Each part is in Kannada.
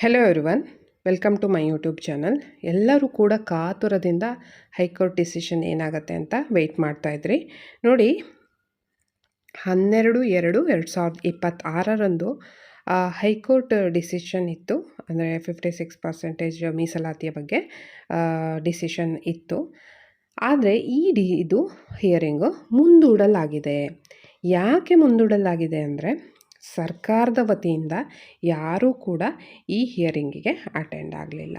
Hello everyone, welcome to my YouTube channel. ಎಲ್ಲರೂ ಕೂಡ ಕಾತುರದಿಂದ ಹೈಕೋರ್ಟ್ ಡಿಸಿಷನ್ ಏನಾಗುತ್ತೆ ಅಂತ ವೆಯ್ಟ್ ಮಾಡ್ತಾಯಿದ್ರಿ. ನೋಡಿ, 12/2/2026 ಹೈಕೋರ್ಟ್ ಡಿಸಿಷನ್ ಇತ್ತು. ಅಂದರೆ 56% ಮೀಸಲಾತಿಯ ಬಗ್ಗೆ ಡಿಸಿಷನ್ ಇತ್ತು. ಆದರೆ ಇದು ಹಿಯರಿಂಗು ಮುಂದೂಡಲಾಗಿದೆ. ಯಾಕೆ ಮುಂದೂಡಲಾಗಿದೆ ಅಂದರೆ, ಸರ್ಕಾರದ ವತಿಯಿಂದ ಯಾರೂ ಕೂಡ ಈ ಹಿಯರಿಂಗಿಗೆ ಅಟೆಂಡ್ ಆಗಲಿಲ್ಲ.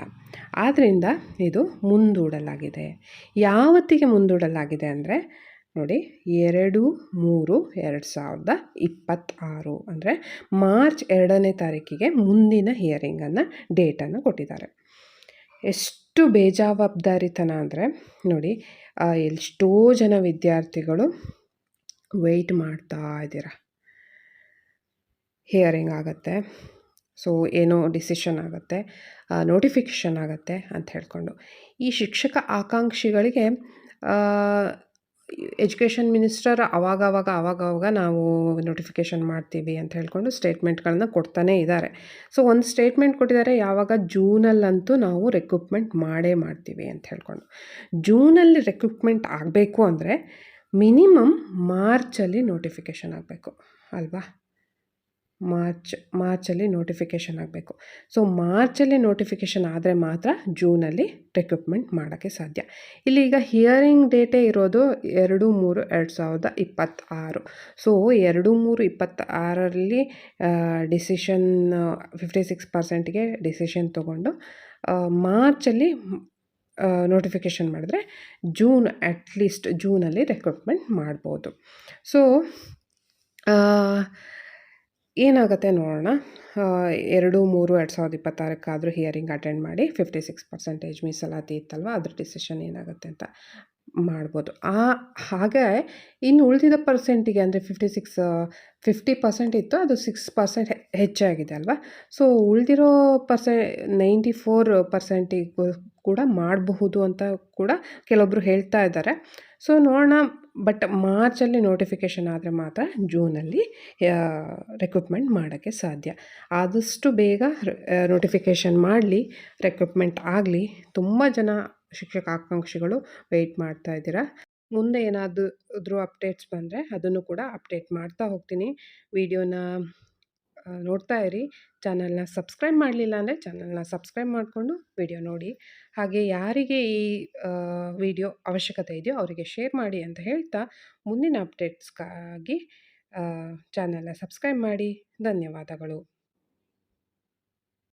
ಆದ್ದರಿಂದ ಇದು ಮುಂದೂಡಲಾಗಿದೆ. ಯಾವತ್ತಿಗೆ ಮುಂದೂಡಲಾಗಿದೆ ಅಂದರೆ ನೋಡಿ, 2/3/2026 ಅಂದರೆ ಮಾರ್ಚ್ 2ನೇ ತಾರೀಕಿಗೆ ಮುಂದಿನ ಹಿಯರಿಂಗನ್ನು ಡೇಟನ್ನು ಕೊಟ್ಟಿದ್ದಾರೆ. ಎಷ್ಟು ಬೇಜವಾಬ್ದಾರಿತನ ಅಂದರೆ ನೋಡಿ, ಎಷ್ಟೋ ಜನ ವಿದ್ಯಾರ್ಥಿಗಳು ವೆಯ್ಟ್ ಮಾಡ್ತಾ ಇದ್ದೀರ. ಹಿಯರಿಂಗ್ ಆಗುತ್ತೆ, ಸೊ ಏನೋ ಡಿಸಿಷನ್ ಆಗುತ್ತೆ, ನೋಟಿಫಿಕೇಷನ್ ಆಗುತ್ತೆ ಅಂತ ಹೇಳ್ಕೊಂಡು ಈ ಶಿಕ್ಷಕ ಆಕಾಂಕ್ಷಿಗಳಿಗೆ ಎಜುಕೇಷನ್ ಮಿನಿಸ್ಟರ್ ಆವಾಗವಾಗ ನಾವು ನೋಟಿಫಿಕೇಷನ್ ಮಾಡ್ತೀವಿ ಅಂತ ಹೇಳ್ಕೊಂಡು ಸ್ಟೇಟ್ಮೆಂಟ್ಗಳನ್ನ ಕೊಡ್ತಾನೇ ಇದ್ದಾರೆ. ಸೊ ಒಂದು ಸ್ಟೇಟ್ಮೆಂಟ್ ಕೊಟ್ಟಿದ್ದಾರೆ, ಯಾವಾಗ ಜೂನಲ್ಲಂತೂ ನಾವು ರಿಕ್ರೂಟ್ಮೆಂಟ್ ಮಾಡ್ತೀವಿ ಅಂತ ಹೇಳ್ಕೊಂಡು. ಜೂನಲ್ಲಿ ರಿಕ್ರೂಟ್ಮೆಂಟ್ ಆಗಬೇಕು ಅಂದರೆ ಮಿನಿಮಮ್ ಮಾರ್ಚಲ್ಲಿ ನೋಟಿಫಿಕೇಷನ್ ಆಗಬೇಕು ಅಲ್ವಾ? ಮಾರ್ಚಲ್ಲಿ ನೋಟಿಫಿಕೇಷನ್ ಆಗಬೇಕು. ಸೊ ಮಾರ್ಚಲ್ಲಿ ನೋಟಿಫಿಕೇಷನ್ ಆದರೆ ಮಾತ್ರ ಜೂನಲ್ಲಿ ರಿಕ್ರೂಟ್ಮೆಂಟ್ ಮಾಡೋಕ್ಕೆ ಸಾಧ್ಯ. ಇಲ್ಲಿ ಈಗ ಹಿಯರಿಂಗ್ ಡೇಟೇ ಇರೋದು 2/3/2026. ಸೊ 2/3/26ರಲ್ಲಿ ಡಿಸಿಷನ್ 56%ಗೆ ಡಿಸಿಷನ್ ತೊಗೊಂಡು ಮಾರ್ಚಲ್ಲಿ ನೋಟಿಫಿಕೇಷನ್ ಮಾಡಿದ್ರೆ ಅಟ್ಲೀಸ್ಟ್ ಜೂನಲ್ಲಿ ರಿಕ್ರೂಟ್ಮೆಂಟ್ ಮಾಡ್ಬೋದು. ಸೊ ಏನಾಗುತ್ತೆ ನೋಡೋಣ. 2/3/2026 ಹಿಯರಿಂಗ್ ಅಟೆಂಡ್ ಮಾಡಿ 56% ಮೀಸಲಾತಿ ಇತ್ತಲ್ವ, ಅದ್ರ ಡಿಸಿಷನ್ ಏನಾಗುತ್ತೆ ಅಂತ ಮಾಡ್ಬೋದು. ಹಾಗೆ ಇನ್ನು ಉಳಿದಿದ್ದ ಪರ್ಸೆಂಟಿಗೆ ಅಂದರೆ 50% ಇತ್ತು, ಅದು 6% ಹೆಚ್ಚಾಗಿದೆ ಅಲ್ವಾ. ಸೊ ಉಳಿದಿರೋ 94%ಗೂ ಕೂಡ ಮಾಡಬಹುದು ಅಂತ ಕೂಡ ಕೆಲವೊಬ್ಬರು ಹೇಳ್ತಾ ಇದ್ದಾರೆ. ಸೊ ನೋಡೋಣ. ಬಟ್ ಮಾರ್ಚಲ್ಲಿ ನೋಟಿಫಿಕೇಷನ್ ಆದರೆ ಮಾತ್ರ ಜೂನಲ್ಲಿ ರಿಕ್ರೂಟ್ಮೆಂಟ್ ಮಾಡೋಕ್ಕೆ ಸಾಧ್ಯ. ಆದಷ್ಟು ಬೇಗ ನೋಟಿಫಿಕೇಷನ್ ಮಾಡಲಿ, ರಿಕ್ರೂಟ್ಮೆಂಟ್ ಆಗಲಿ. ತುಂಬ ಜನ ಶಿಕ್ಷಕ ಆಕಾಂಕ್ಷಿಗಳು ವೆಯ್ಟ್ ಮಾಡ್ತಾ ಇದ್ದೀರಾ. ಮುಂದೆ ಏನಾದರೂ ಅಪ್ಡೇಟ್ಸ್ ಬಂದರೆ ಅದನ್ನು ಕೂಡ ಅಪ್ಡೇಟ್ ಮಾಡ್ತಾ ಹೋಗ್ತೀನಿ. ವಿಡಿಯೋನ ನೋಡ್ತಾ ಇರಿ. ಚಾನಲ್ನ ಸಬ್ಸ್ಕ್ರೈಬ್ ಮಾಡಲಿಲ್ಲ ಅಂದರೆ ಚಾನಲ್ನ ಸಬ್ಸ್ಕ್ರೈಬ್ ಮಾಡಿಕೊಂಡು ವಿಡಿಯೋ ನೋಡಿ. ಹಾಗೆ ಯಾರಿಗೆ ಈ ವಿಡಿಯೋ ಅವಶ್ಯಕತೆ ಇದೆಯೋ ಅವರಿಗೆ ಶೇರ್ ಮಾಡಿ ಅಂತ ಹೇಳ್ತಾ, ಮುಂದಿನ ಅಪ್ಡೇಟ್ಸ್ಗಾಗಿ ಚಾನಲ್ನ ಸಬ್ಸ್ಕ್ರೈಬ್ ಮಾಡಿ. ಧನ್ಯವಾದಗಳು.